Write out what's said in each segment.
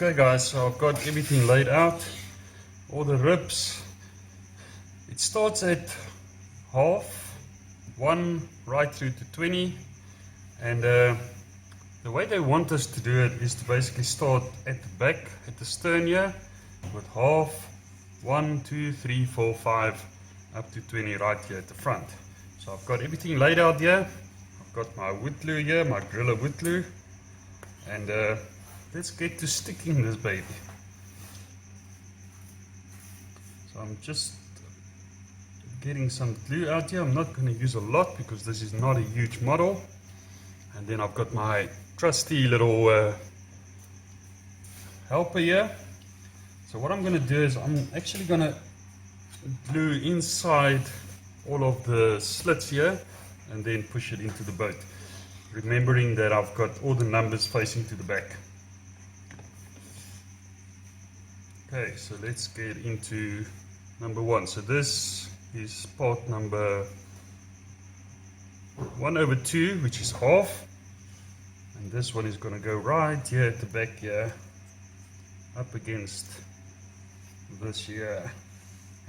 Okay guys, so I've got everything laid out, all the ribs. It starts at half, 1 right through to 20, and the way they want us to do it is to basically start at the back, at the stern here, with half, 1, 2, 3, 4, 5, up to 20 right here at the front. So I've got everything laid out here. I've got my wood glue here, my Gorilla wood glue, and let's get to sticking this baby. So I'm just getting some glue out here. I'm not going to use a lot because this is not a huge model. And then I've got my trusty little helper here. So what I'm going to do is I'm actually going to glue inside all of the slits here and then push it into the boat, remembering that I've got all the numbers facing to the back. Okay, so let's get into number 1. So this is part number 1/2, which is half, and this one is going to go right here at the back here, up against this here.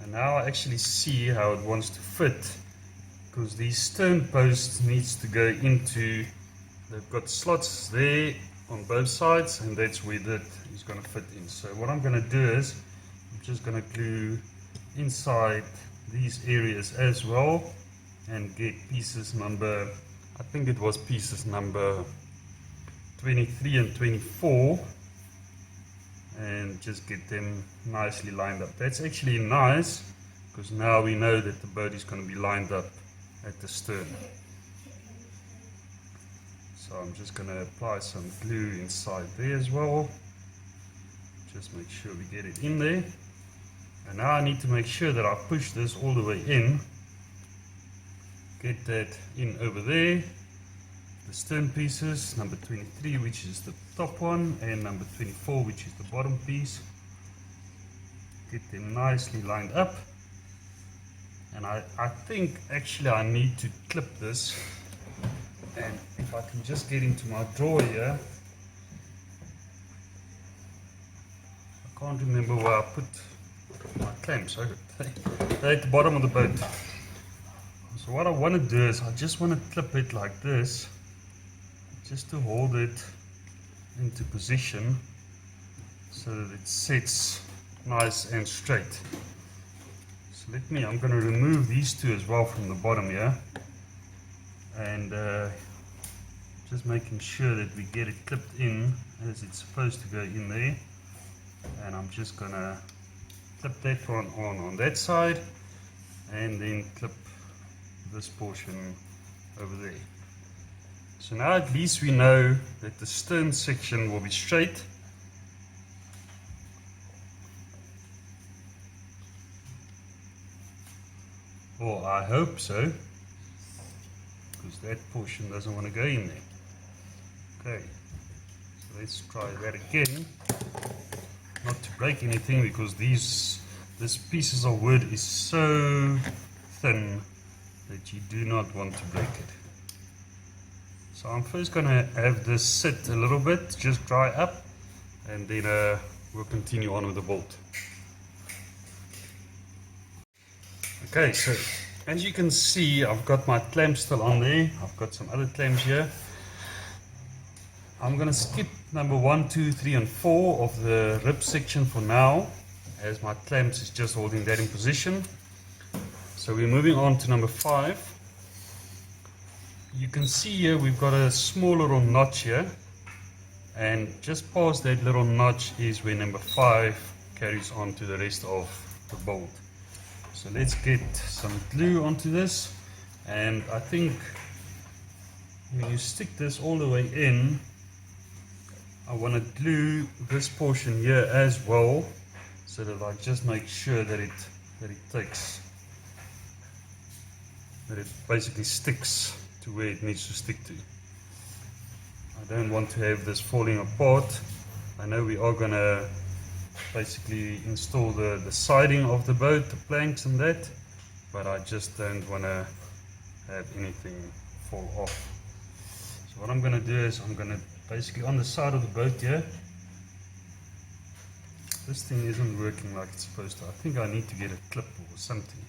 And now I actually see how it wants to fit, because these stern posts needs to go into, they've got slots there on both sides, and that's where that is going to fit in. So what I'm going to do is I'm just going to glue inside these areas as well and get pieces number, I think it was pieces number 23 and 24, and just get them nicely lined up. That's actually nice because now we know that the boat is going to be lined up at the stern. So I'm just going to apply some glue inside there as well. Just make sure we get it in there. And now I need to make sure that I push this all the way in. Get that in over there. The stern pieces, number 23, which is the top one, and number 24, which is the bottom piece. Get them nicely lined up. And I think actually I need to clip this. And if I can just get into my drawer here, I can't remember where I put my clamps. They're at the bottom of the boat. So what I want to do is I just want to clip it like this, just to hold it into position so that it sits nice and straight. So I'm going to remove these two as well from the bottom here, and just making sure that we get it clipped in as it's supposed to go in there. And I'm just going to clip that one on that side, and then clip this portion over there. So now at least we know that the stern section will be straight. Or I hope so, because that portion doesn't want to go in there. Okay, so let's try that again. Not to break anything, because this pieces of wood is so thin that you do not want to break it. So I'm first going to have this sit a little bit, just dry up, and then we'll continue on with the bolt. Okay, so as you can see, I've got my clamps still on there. I've got some other clamps here. I'm going to skip number 1, 2, 3 and 4 of the rib section for now, as my clamps is just holding that in position. So we're moving on to number 5. You can see here we've got a small little notch here, and just past that little notch is where number 5 carries on to the rest of the bolt. So let's get some glue onto this, and I think when you stick this all the way in, I want to glue this portion here as well, so that I just make sure that it basically sticks to where it needs to stick to. I don't want to have this falling apart. I know we are going to basically install the siding of the boat, the planks and that, but I just don't want to have anything fall off. So what I'm going to do is I'm going to basically on the side of the boat here, this thing isn't working like it's supposed to. I think I need to get a clip or something.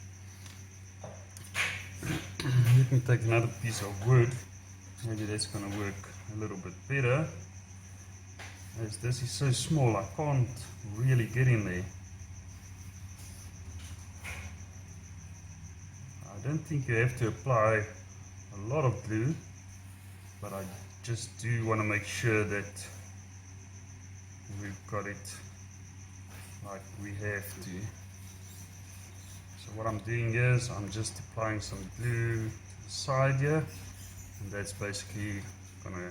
Let me take another piece of wood. Maybe that's going to work a little bit better. As this is so small, I can't really get in there. I don't think you have to apply a lot of glue, but I just do want to make sure that we've got it like we have to. So what I'm doing is I'm just applying some glue to the side here, and that's basically going to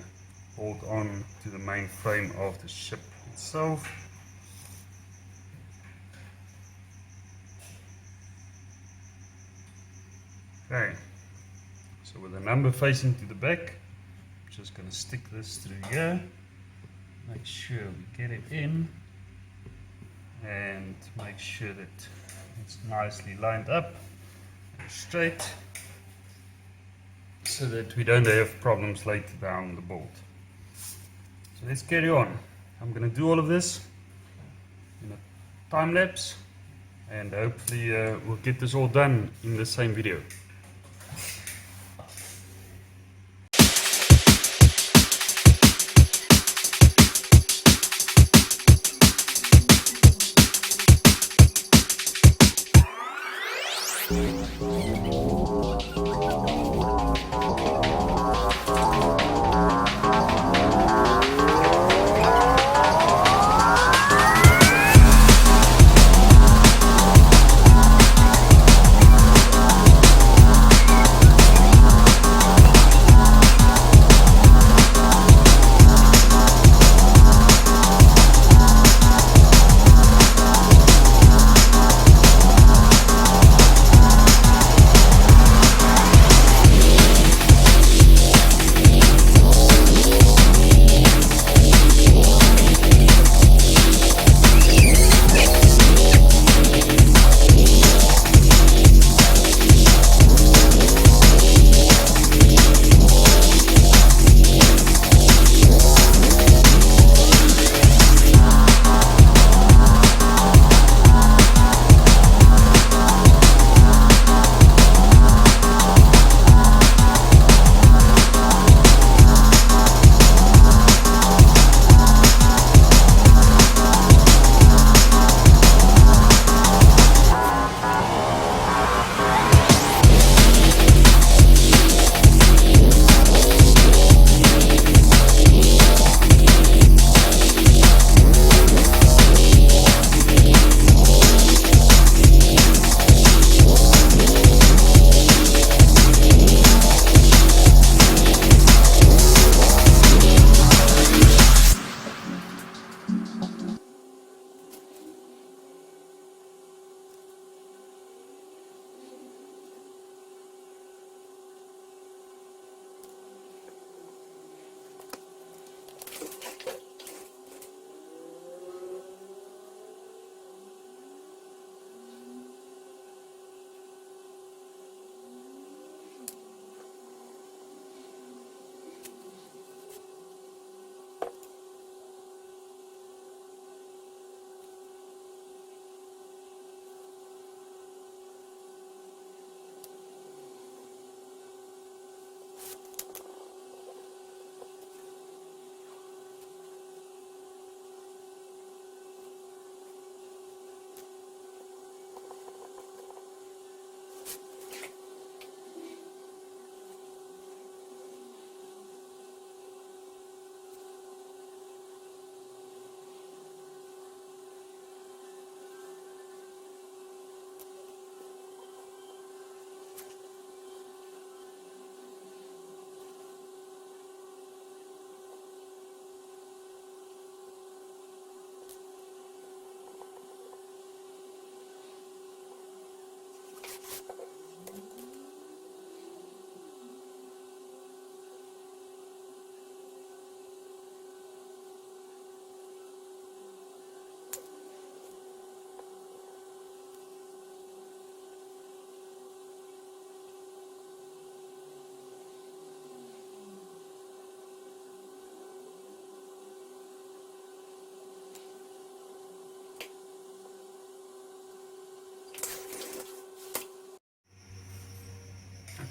hold on to the main frame of the ship itself. Okay, so with the number facing to the back, I'm just going to stick this through here, make sure we get it in, and make sure that it's nicely lined up and straight, so that we don't have problems later down the board. So let's carry on. I'm going to do all of this in a time lapse, and hopefully we'll get this all done in the same video.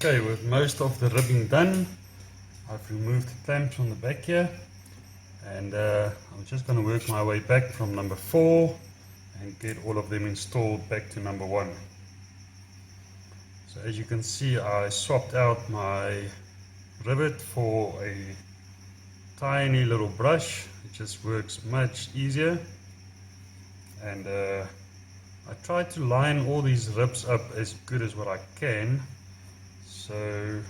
Okay, with most of the ribbing done, I've removed the clamps from the back here, and I'm just going to work my way back from number 4 and get all of them installed back to number 1. So as you can see, I swapped out my rivet for a tiny little brush. It just works much easier, and I try to line all these ribs up as good as what I can. So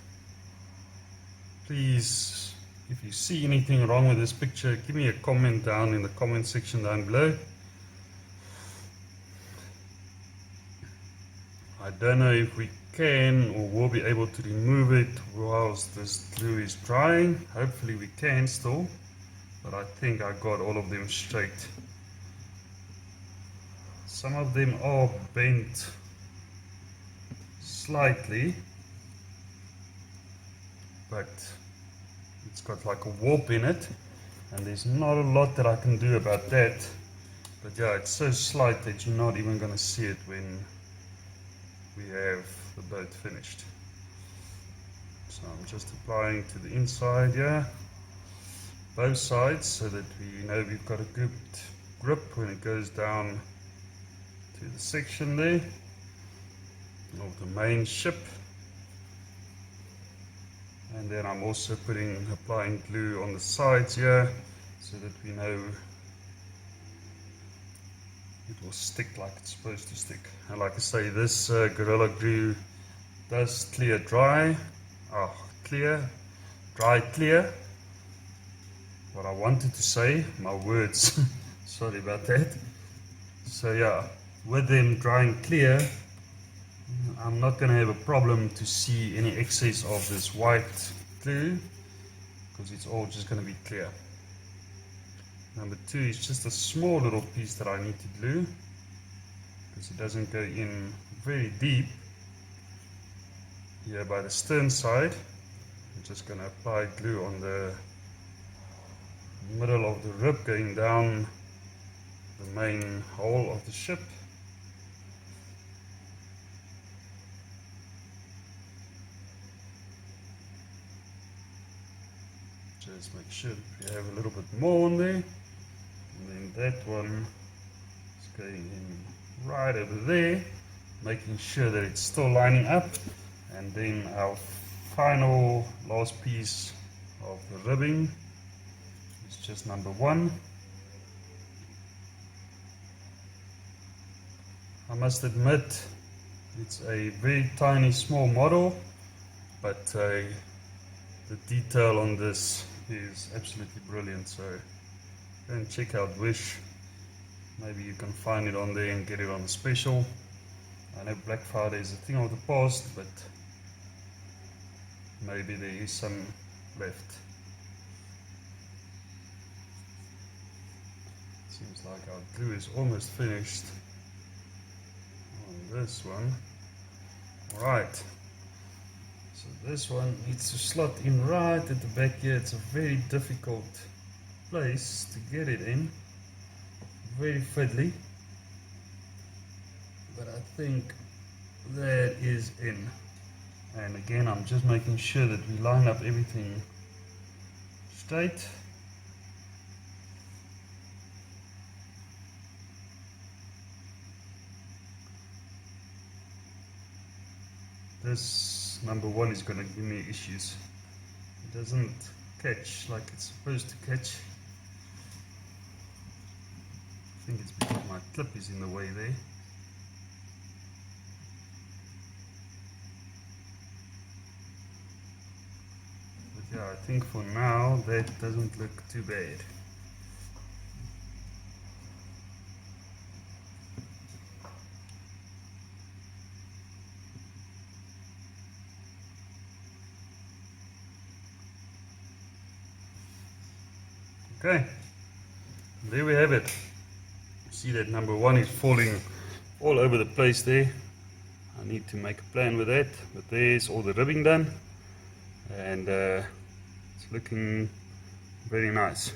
please, if you see anything wrong with this picture, give me a comment down in the comment section down below. I don't know if we can or will be able to remove it whilst this glue is drying. Hopefully we can still, but I think I got all of them straight. Some of them are bent slightly, but it's got like a warp in it, and there's not a lot that I can do about that. But yeah, it's so slight that you're not even going to see it when we have the boat finished. So I'm just applying to the inside here, both sides, so that we know we've got a good grip when it goes down to the section there of the main ship. And then I'm also applying glue on the sides here, so that we know it will stick like it's supposed to stick. And like I say, this Gorilla Glue does clear dry. Dry clear. What I wanted to say, my words, sorry about that. So yeah, with them drying clear, I'm not going to have a problem to see any excess of this white glue, because it's all just going to be clear. Number 2 is just a small little piece that I need to glue, because it doesn't go in very deep. Here by the stern side, I'm just going to apply glue on the middle of the rib going down the main hull of the ship. Just make sure that we have a little bit more on there, and then that one is going in right over there, making sure that it's still lining up. And then our final last piece of the ribbing is just number 1. I must admit, it's a very tiny small model, but the detail on this is absolutely brilliant. So go and check out Wish. Maybe you can find it on there and get it on a special. I know Black Friday is a thing of the past, but maybe there is some left. Seems like our glue is almost finished on this one. Alright, so this one needs to slot in right at the back here. It's a very difficult place to get it in, very fiddly, but I think that is in. And again, I'm just making sure that we line up everything straight. This number 1 is going to give me issues. It doesn't catch like it's supposed to catch. I think it's because my clip is in the way there. But yeah, I think for now that doesn't look too bad. Okay, there we have it. See that number 1 is falling all over the place there. I need to make a plan with that, but there's all the ribbing done, and it's looking very nice.